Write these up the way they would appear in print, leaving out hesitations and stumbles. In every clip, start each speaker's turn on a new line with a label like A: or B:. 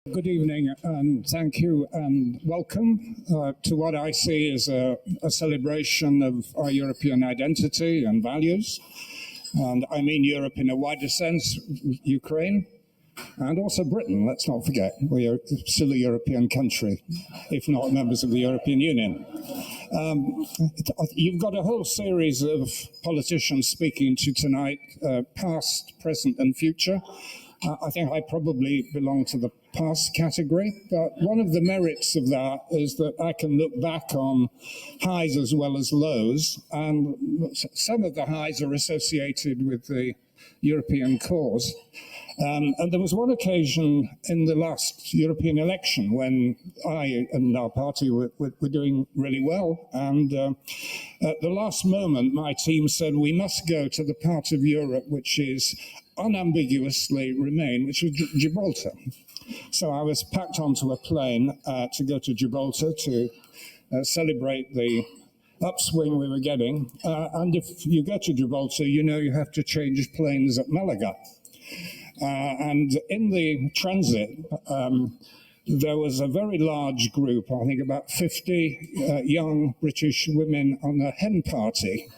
A: Good evening and thank you and welcome to what I see as a celebration of our European identity and values. And I mean Europe in a wider sense, Ukraine, and also Britain, let's not forget. We are still a European country, if not members of the European Union. You've got a whole series of politicians speaking to tonight, past, present and future. I think I probably belong to the past category, but one of the merits of that is that I can look back on highs as well as lows, and some of the highs are associated with the European cause. And there was one occasion in the last European election when I and our party were doing really well. And at the last moment, my team said, we must go to the part of Europe which is unambiguously Remain, which was Gibraltar. So I was packed onto a plane to go to Gibraltar to celebrate the upswing we were getting. And if you go to Gibraltar, you know you have to change planes at Malaga. And in the transit, there was a very large group, I think about 50 young British women on a hen party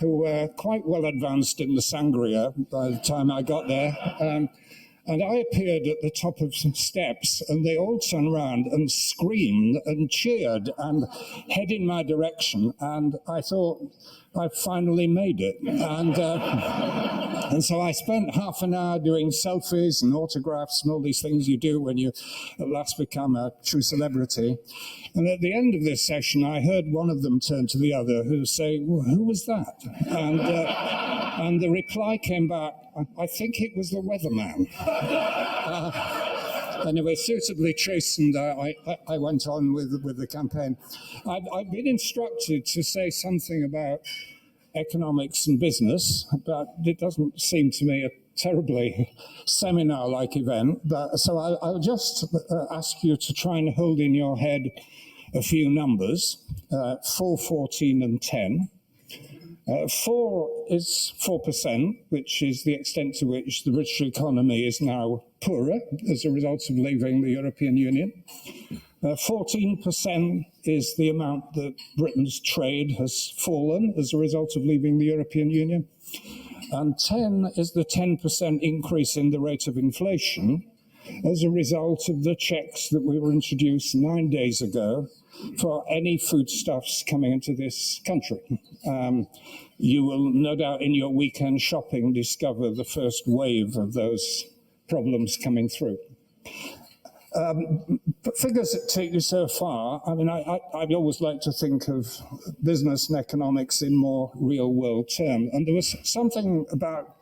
A: who were quite well advanced in the sangria by the time I got there. And I appeared at the top of some steps, and they all turned around and screamed and cheered and head in my direction. And I thought, I finally made it. And so I spent half an hour doing selfies and autographs and all these things you do when you at last become a true celebrity. And at the end of this session, I heard one of them turn to the other who say, well, who was that? And the reply came back, I think it was the weatherman. Anyway, suitably chastened, I went on with the campaign. I've been instructed to say something about economics and business, but it doesn't seem to me a terribly seminar-like event. So I'll just ask you to try and hold in your head a few numbers, 4, 14 and 10. 4 is 4%, which is the extent to which the British economy is now poorer as a result of leaving the European Union. 14% is the amount that Britain's trade has fallen as a result of leaving the European Union. And 10 is the 10% increase in the rate of inflation as a result of the checks that we were introduced 9 days ago for any foodstuffs coming into this country. You will no doubt in your weekend shopping discover the first wave of those problems coming through. But figures that take you so far, I mean, I'd always like to think of business and economics in more real world terms. And there was something about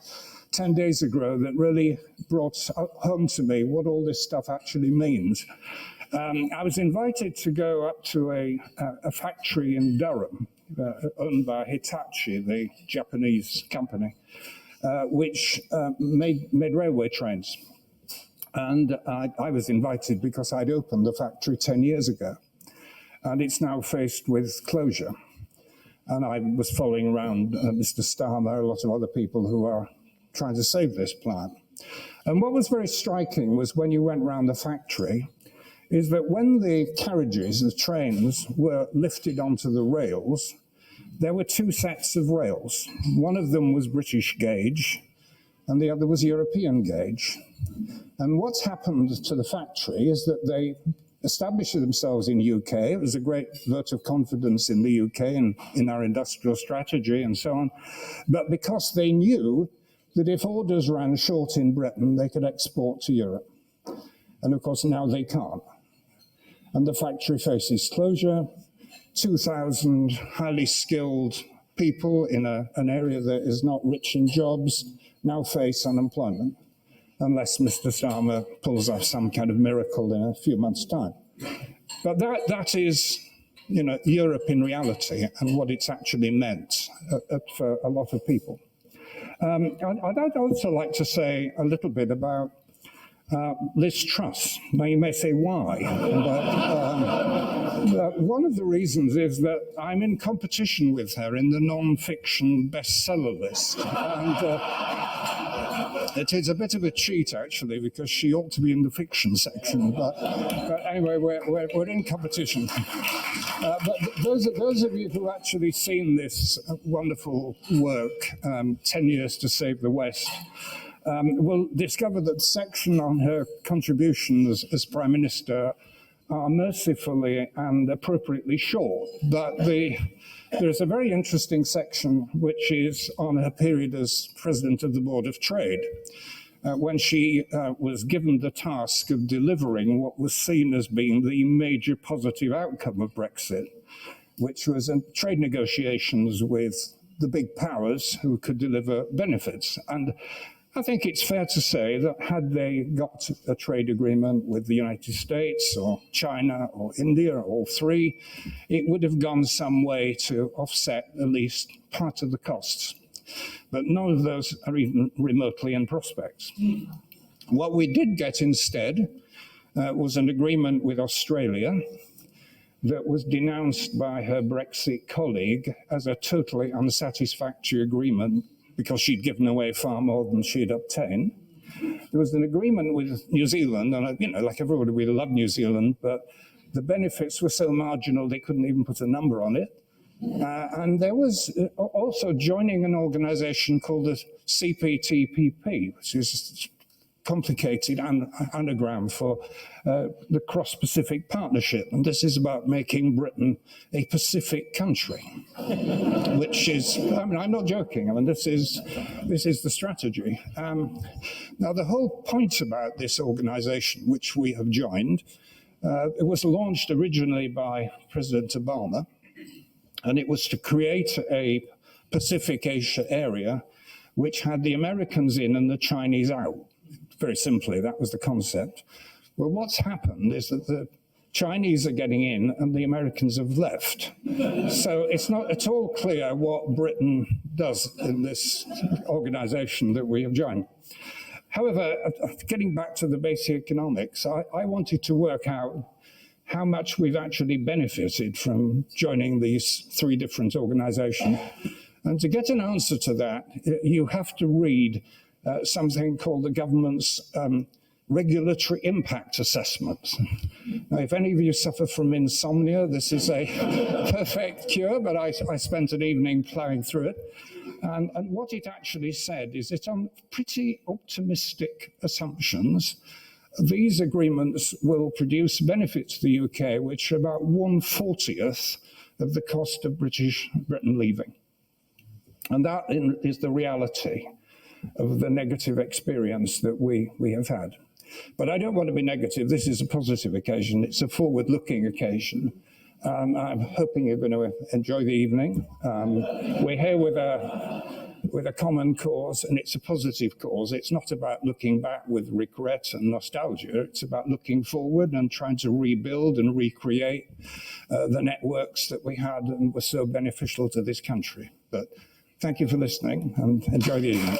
A: 10 days ago that really brought home to me what all this stuff actually means. I was invited to go up to a factory in Durham, owned by Hitachi, the Japanese company, which made railway trains. And I was invited because I'd opened the factory 10 years ago. And it's now faced with closure. And I was following around Mr. Starmer, a lot of other people who are trying to save this plant. And what was very striking was when you went around the factory, is that when the carriages, the trains, were lifted onto the rails, there were 2 sets of rails. One of them was British gauge, and the other was European gauge. And what's happened to the factory is that they established themselves in UK. It was a great vote of confidence in the UK and in our industrial strategy and so on. But because they knew that if orders ran short in Britain, they could export to Europe. And of course, now they can't. And the factory faces closure. 2,000 highly skilled people in an area that is not rich in jobs now face unemployment, unless Mr. Starmer pulls off some kind of miracle in a few months' time. But that is, you know, Europe in reality and what it's actually meant for a lot of people. I'd also like to say a little bit about Liz Truss. Now you may say why, but one of the reasons is that I'm in competition with her in the non-fiction bestseller list. It is a bit of a cheat, actually, because she ought to be in the fiction section. But anyway, we're in competition. But those of you who actually seen this wonderful work, 10 Years to Save the West, will discover that the section on her contributions as Prime Minister are mercifully and appropriately short. But there's a very interesting section which is on her period as President of the Board of Trade, when she was given the task of delivering what was seen as being the major positive outcome of Brexit, which was trade negotiations with the big powers who could deliver benefits. And I think it's fair to say that had they got a trade agreement with the United States or China or India, or all three, it would have gone some way to offset at least part of the costs. But none of those are even remotely in prospect. What we did get instead was an agreement with Australia that was denounced by her Brexit colleague as a totally unsatisfactory agreement because she'd given away far more than she'd obtained. There was an agreement with New Zealand, and like everybody, we love New Zealand, but the benefits were so marginal they couldn't even put a number on it. And there was also joining an organization called the CPTPP, which is complicated anagram for the Cross-Pacific Partnership. And this is about making Britain a Pacific country, which is, I'm not joking. This is the strategy. Now, the whole point about this organization, which we have joined, it was launched originally by President Obama, and it was to create a Pacific Asia area which had the Americans in and the Chinese out. Very simply, that was the concept. Well, what's happened is that the Chinese are getting in and the Americans have left. So it's not at all clear what Britain does in this organization that we have joined. However, getting back to the basic economics, I wanted to work out how much we've actually benefited from joining these three different organizations. And to get an answer to that, you have to read something called the government's regulatory impact assessment. Now, if any of you suffer from insomnia, this is a perfect cure, but I spent an evening plowing through it. And what it actually said is that on pretty optimistic assumptions, these agreements will produce benefits to the UK, which are about 1/40th of the cost of Britain leaving. And that is the reality of the negative experience that we have had. But I don't want to be negative. This is a positive occasion. It's a forward-looking occasion. I'm hoping you're going to enjoy the evening. We're here with a common cause, and it's a positive cause. It's not about looking back with regret and nostalgia. It's about looking forward and trying to rebuild and recreate the networks that we had and were so beneficial to this country. But thank you for listening, and enjoy the evening.